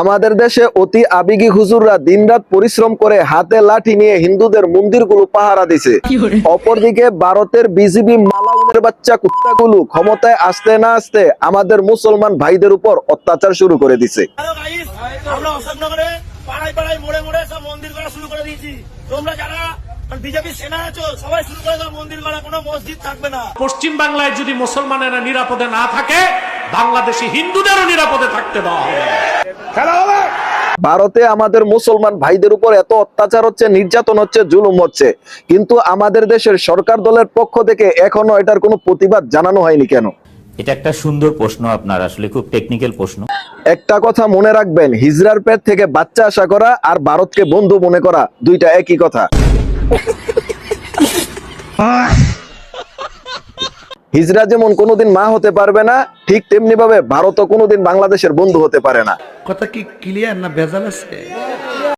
আমাদের দেশে অতি আবেগী হুজুররা দিনরাত পরিশ্রম করে হাতে লাঠি নিয়ে হিন্দুদের মন্দিরগুলো পাহারা দিছে। অপরদিকে ভারতের বিজেপি মালাউনের বাচ্চা কুত্তাগুলো ক্ষমতায় আসতে না আসতে আমাদের মুসলমান ভাইদের উপর অত্যাচার শুরু করে দিছে। আমরা অশোকনগরে পাড়ায় পাড়ায় মোড়ে মোড়ে সব মন্দির করা শুরু করে দিয়েছি। তোমরা যারা বিজেপি সেনা আছো সবাই শুরু করে দাও মন্দির করা, কোনো মসজিদ থাকবে না। পশ্চিম বাংলায় যদি মুসলমানেরা নিরাপদে না থাকে, বাংলাদেশি হিন্দুদেরও নিরাপদে থাকতে দেওয়া হবে। ভারতে আমাদের মুসলমান ভাইদের উপর এত অত্যাচার হচ্ছে, নির্যাতন হচ্ছে, জুলুম হচ্ছে, কিন্তু আমাদের দেশের সরকার দলের পক্ষ থেকে এখনো এটার কোনো প্রতিবাদ জানানো হয়নি কেন? এটা একটা সুন্দর প্রশ্ন, আপনার আসলে খুব টেকনিক্যাল প্রশ্ন। একটা কথা মনে রাখবেন, হিজড়ার পেট থেকে বাচ্চা আশা করা আর ভারতকে বন্ধু মনে করা দুইটা একই কথা। হিজড়া যেমন কোনোদিন মা হতে পারবে না, ঠিক তেমনি ভাবে ভারতও কোনোদিন বাংলাদেশের বন্ধু হতে পারে না। কথা কি ক্লিয়ার না ভেজাল আছে?